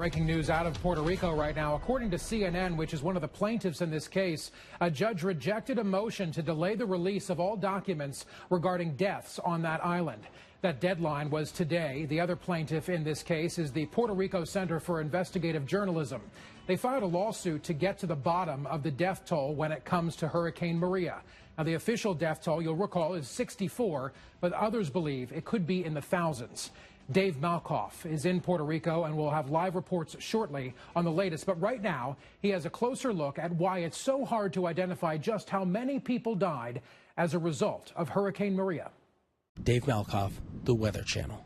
Breaking news out of Puerto Rico right now. According to CNN, which is one of the plaintiffs in this case, a judge rejected a motion to delay the release of all documents regarding deaths on that island. That deadline was today. The other plaintiff in this case is the Puerto Rico Center for Investigative Journalism. They filed a lawsuit to get to the bottom of the death toll when it comes to Hurricane Maria. Now, the official death toll, you'll recall, is 64, but others believe it could be in the thousands. Dave Malkoff is in Puerto Rico, and we'll have live reports shortly on the latest. But right now, he has a closer look at why it's so hard to identify just how many people died as a result of Hurricane Maria. Dave Malkoff, The Weather Channel.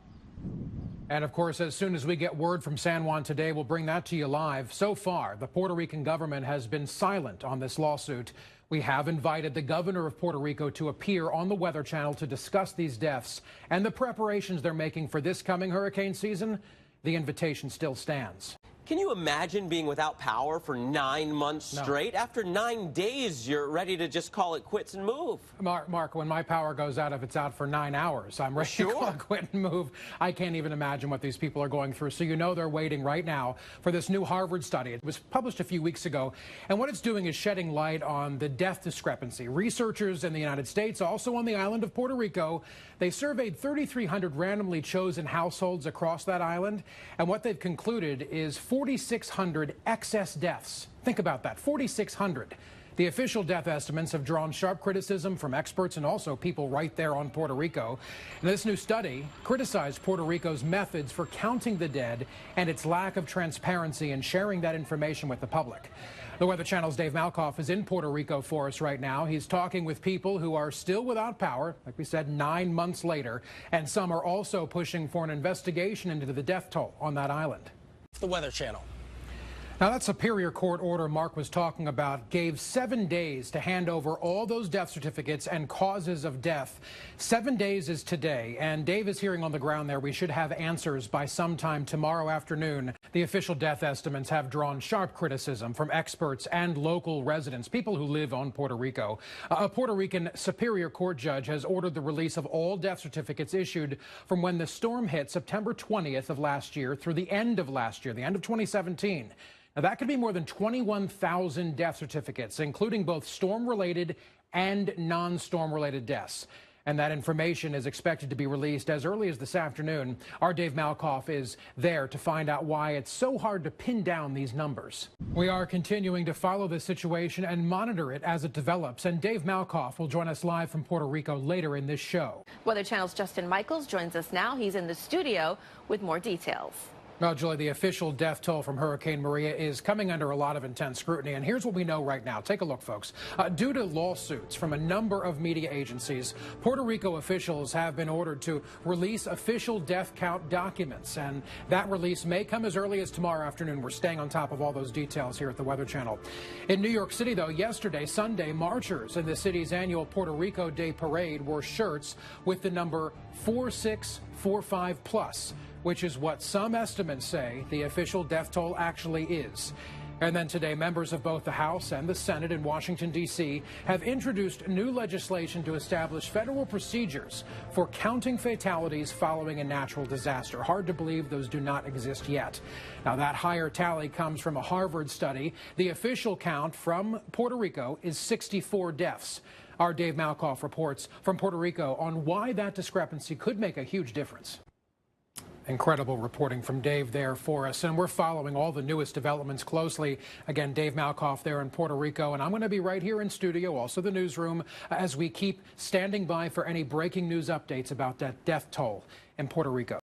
And of course, as soon as we get word from San Juan today, we'll bring that to you live. So far, the Puerto Rican government has been silent on this lawsuit. We have invited the governor of Puerto Rico to appear on the Weather Channel to discuss these deaths and the preparations they're making for this coming hurricane season. The invitation still stands. Can you imagine being without power for 9 months straight? After 9 days, you're ready to just call it quits and move. Mark, when my power goes out, if it's out for 9 hours, I'm ready to call it quit and move. I can't even imagine what these people are going through. So you know they're waiting right now for this new Harvard study. It was published a few weeks ago, and what it's doing is shedding light on the death discrepancy. Researchers in the United States, also on the island of Puerto Rico, they surveyed 3,300 randomly chosen households across that island, and what they've concluded is 4,600 excess deaths. Think about that, 4,600. The official death estimates have drawn sharp criticism from experts and also people right there on Puerto Rico. And this new study criticized Puerto Rico's methods for counting the dead and its lack of transparency in sharing that information with the public. The Weather Channel's Dave Malkoff is in Puerto Rico for us right now. He's talking with people who are still without power, like we said, 9 months later, and some are also pushing for an investigation into the death toll on that island. The Weather Channel. Now, that Superior Court order Mark was talking about gave 7 days to hand over all those death certificates and causes of death. 7 days is today, and Dave is hearing on the ground there. We should have answers by sometime tomorrow afternoon. The official death estimates have drawn sharp criticism from experts and local residents, people who live on Puerto Rico. A Puerto Rican Superior Court judge has ordered the release of all death certificates issued from when the storm hit September 20th of last year through the end of last year, the end of 2017. Now, that could be more than 21,000 death certificates, including both storm-related and non-storm-related deaths. And that information is expected to be released as early as this afternoon. Our Dave Malkoff is there to find out why it's so hard to pin down these numbers. We are continuing to follow this situation and monitor it as it develops. And Dave Malkoff will join us live from Puerto Rico later in this show. Weather Channel's Justin Michaels joins us now. He's in the studio with more details. Well, Julie, the official death toll from Hurricane Maria is coming under a lot of intense scrutiny. And here's what we know right now. Take a look, folks. Due to lawsuits from a number of media agencies, Puerto Rico officials have been ordered to release official death count documents. And that release may come as early as tomorrow afternoon. We're staying on top of all those details here at the Weather Channel. In New York City, though, yesterday, Sunday, marchers in the city's annual Puerto Rico Day Parade wore shirts with the number 4645 plus. Which is what some estimates say the official death toll actually is. And then today, members of both the House and the Senate in Washington, D.C. have introduced new legislation to establish federal procedures for counting fatalities following a natural disaster. Hard to believe those do not exist yet. Now, that higher tally comes from a Harvard study. The official count from Puerto Rico is 64 deaths. Our Dave Malkoff reports from Puerto Rico on why that discrepancy could make a huge difference. Incredible reporting from Dave there for us, and we're following all the newest developments closely. Again, Dave Malkoff there in Puerto Rico, and I'm going to be right here in studio, also the newsroom, as we keep standing by for any breaking news updates about that death toll in Puerto Rico.